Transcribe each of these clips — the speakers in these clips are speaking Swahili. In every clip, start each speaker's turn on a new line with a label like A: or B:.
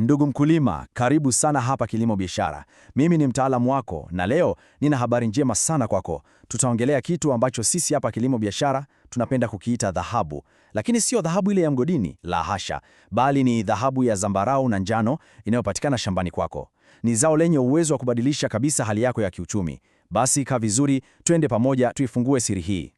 A: Ndugu mkulima, karibu sana hapa Kilimo Biashara. Mimi ni mtaalamu wako na leo nina habari njema sana kwako. Tutaongelea kitu ambacho sisi hapa Kilimo Biashara tunapenda kukiita dhahabu. Lakini sio dhahabu ile ya mgodini, la hasha, bali ni dhahabu ya zambarau na njano inayopatikana shambani kwako. Ni zao lenye uwezo wa kubadilisha kabisa hali yako ya kiuchumi. Basi kaa vizuri, twende pamoja tuifungue siri hii.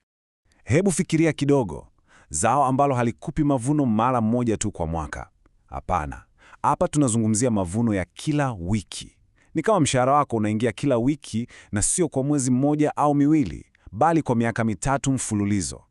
B: Hebu fikiria kidogo, zao ambalo halikupi mavuno mara moja tu kwa mwaka. Hapana. Hapa tunazungumzia mavuno ya kila wiki. Ni kama mshahara wako unaingia kila wiki na sio kwa mwezi mmoja au miwili, bali kwa miaka 3 mfululizo.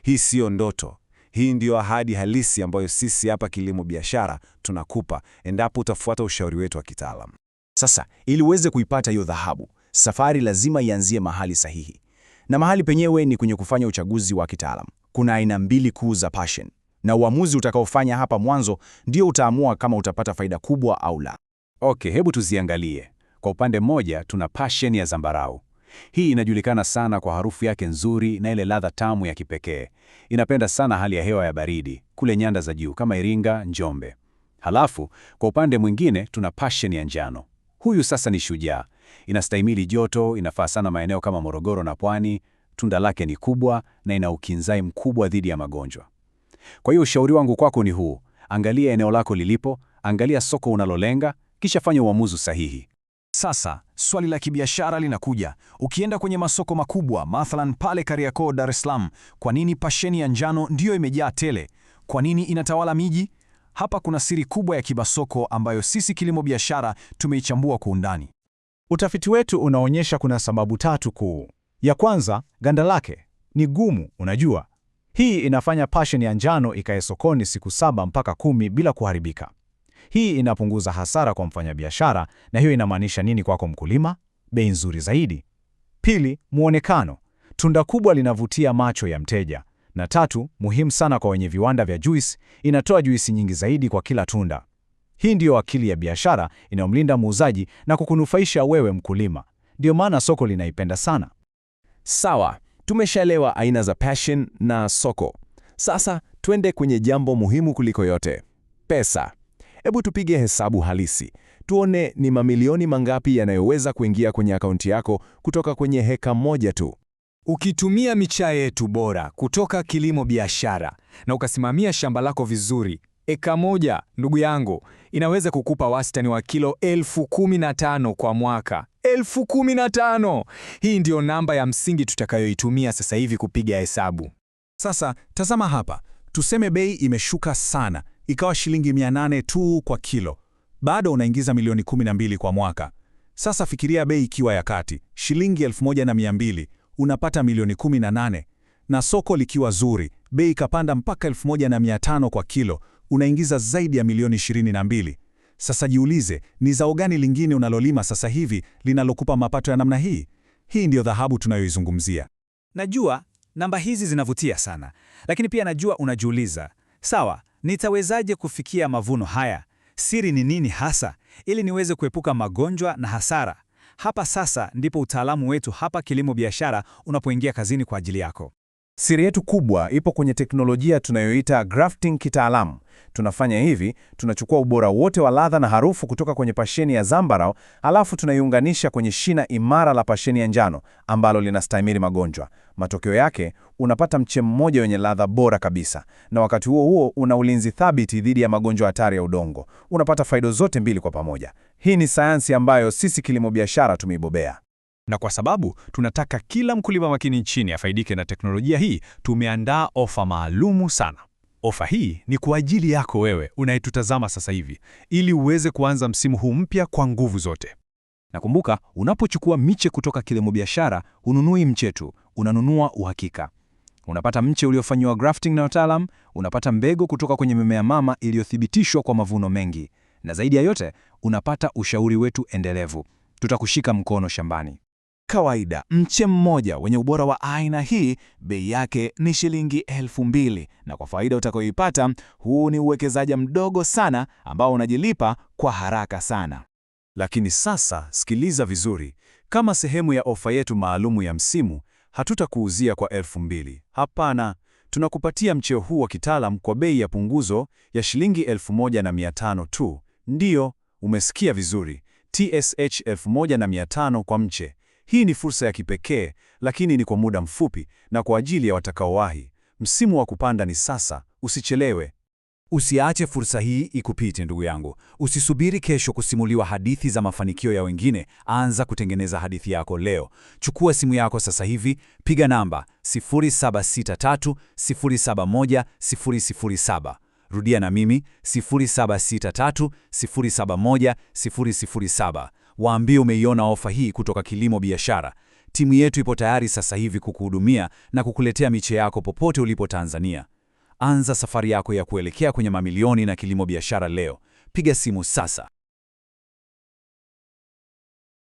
B: Hii sio ndoto. Hii ndiyo ahadi halisi ambayo sisi hapa Kilimo Biashara tunakupa endapo utafuata ushauri wetu wa kitaalamu.
C: Sasa, ili uweze kuipata hiyo dhahabu, safari lazima ianzie mahali sahihi. Na mahali penyewe ni kwenye kufanya uchaguzi wa kitaalamu. Kuna aina 2 kuu za passion. Na uamuzi utakaofanya hapa mwanzo ndio utaamua kama utapata faida kubwa au la.
D: Okay, hebu tuziangalie. Kwa upande mmoja tuna passion ya zambarau. Hii inajulikana sana kwa harufu yake nzuri na ile ladha tamu ya kipekee. Inapenda sana hali ya hewa ya baridi kule nyanda za juu kama Iringa, Njombe. Halafu kwa upande mwingine tuna passion ya njano. Huyu sasa ni shujaa. Inastahimili joto, inafaa sana maeneo kama Morogoro na Pwani. Tunda lake ni kubwa na ina ukinzai mkubwa dhidi ya magonjwa. Kwa hiyo ushauri wangu kwako ni huu: angalia eneo lako lilipo, angalia soko unalolenga, kisha fanya uamuzi sahihi.
E: Sasa, swali la kibiashara linakuja. Ukienda kwenye masoko makubwa, mathalan pale Kariakoo, Dar es Salaam, kwa nini pasheni ya njano ndiyo imejaa tele? Kwa nini inatawala miji? Hapa kuna siri kubwa ya kibasoko ambayo sisi Kilimo Biashara tumeichambua kwa undani.
F: Utafiti wetu unaonyesha kuna sababu 3 kuu. Ya kwanza, ganda lake ni gumu, unajua. Hii inafanya passion ya njano ikae sokoni siku 7 mpaka 10 bila kuharibika. Hii inapunguza hasara kwa mfanyabiashara, na hiyo inamaanisha nini kwako mkulima? Bei nzuri zaidi. Pili, muonekano. Tunda kubwa linavutia macho ya mteja. Na 3, muhimu sana kwa wenye viwanda vya juice, inatoa juisi nyingi zaidi kwa kila tunda. Hii ndiyo akili ya biashara inayomlinda muuzaji na kukunufaisha wewe mkulima. Ndiyo maana soko linaipenda sana.
G: Sawa. Tumeshaelewa aina za passion na soko. Sasa twende kwenye jambo muhimu kuliko yote: pesa. Hebu tupige hesabu halisi, tuone ni mamilioni mangapi yanayoweza kuingia kwenye akaunti yako kutoka kwenye heka moja tu.
H: Ukitumia micha yetu bora kutoka Kilimo Biashara na ukasimamia shamba lako vizuri, eka moja, ndugu yangu, inaweza kukupa wastani wa kilo 15,000 kwa mwaka. 15,000! Hii ndiyo namba ya msingi tutakayoitumia sasa hivi kupiga hesabu.
B: Sasa tazama hapa, tuseme bei imeshuka sana, ikawa shilingi 800 tu kwa kilo. Bado unaingiza milioni 12 kwa mwaka. Sasa fikiria bei ikiwa ya kati, shilingi 1,200, unapata milioni 18. Na soko likiwa zuri, bei ikapanda mpaka 1,500 kwa kilo, unaingiza zaidi ya milioni 22. Sasa jiulize, ni zao gani lingine unalolima sasa hivi linalokupa mapato ya namna hii? Hii ndiyo dhahabu tunayoizungumzia.
I: Najua namba hizi zinavutia sana, lakini pia najua unajiuliza, sawa, nitawezaje kufikia mavuno haya? Siri ni nini hasa, ili niweze kuepuka magonjwa na hasara? Hapa sasa ndipo utaalamu wetu hapa Kilimo Biashara unapoingia kazini kwa ajili yako.
C: Siri yetu kubwa ipo kwenye teknolojia tunayoita grafting kitaalamu. Tunafanya hivi, tunachukua ubora wote wa ladha na harufu kutoka kwenye pasheni ya zambarau, alafu tunaiunganisha kwenye shina imara la pasheni ya njano ambalo linastahimili magonjwa. Matokeo yake, unapata mche mmoja wenye ladha bora kabisa, na wakati huo huo una ulinzi thabiti dhidi ya magonjwa hatari ya udongo. Unapata faida zote mbili kwa pamoja. Hii ni sayansi ambayo sisi Kilimo Biashara tumeibobea.
E: Na kwa sababu tunataka kila mkulima makini nchini afaidike na teknolojia hii, tumeandaa ofa maalumu sana. Ofa hii ni kwa ajili yako wewe unayetutazama sasa hivi, ili uweze kuanza msimu huu mpya kwa nguvu zote. Na kumbuka, unapochukua miche kutoka Kilimo Biashara, ununui mche tu, unanunua uhakika. Unapata mche uliofanywa grafting na wataalam, unapata mbegu kutoka kwenye mimea mama iliyothibitishwa kwa mavuno mengi. Na zaidi ya yote, unapata ushauri wetu endelevu. Tutakushika mkono shambani.
F: Kawaida, mche mmoja wenye ubora wa aina hii, bei yake ni shilingi 2,000, na kwa faida utakayoipata, huu ni uwekezaji mdogo sana ambao unajilipa kwa haraka sana.
B: Lakini sasa sikiliza vizuri, kama sehemu ya ofa yetu maalumu ya msimu, hatutakuuzia kwa 2,000. Hapana, tunakupatia mche huu wa kitaalam kwa bei ya punguzo ya shilingi 1,500 tu.
C: Ndiyo, umesikia vizuri. TSH 1500 kwa mche. Hii ni fursa ya kipekee, lakini ni kwa muda mfupi na kwa ajili ya watakaowahi. Msimu wa kupanda ni sasa, usichelewe.
I: Usiache fursa hii ikupite ndugu yangu. Usisubiri kesho kusimuliwa hadithi za mafanikio ya wengine, anza kutengeneza hadithi yako leo. Chukua simu yako sasa hivi, piga namba 0763071007. Rudia na mimi 0763071007. Waambie umeiona ofa hii kutoka Kilimo Biashara. Timu yetu ipo tayari sasa hivi kukuhudumia na kukuletea miche yako popote ulipo Tanzania. Anza safari yako ya kuelekea kwenye mamilioni na Kilimo Biashara leo. Piga simu sasa.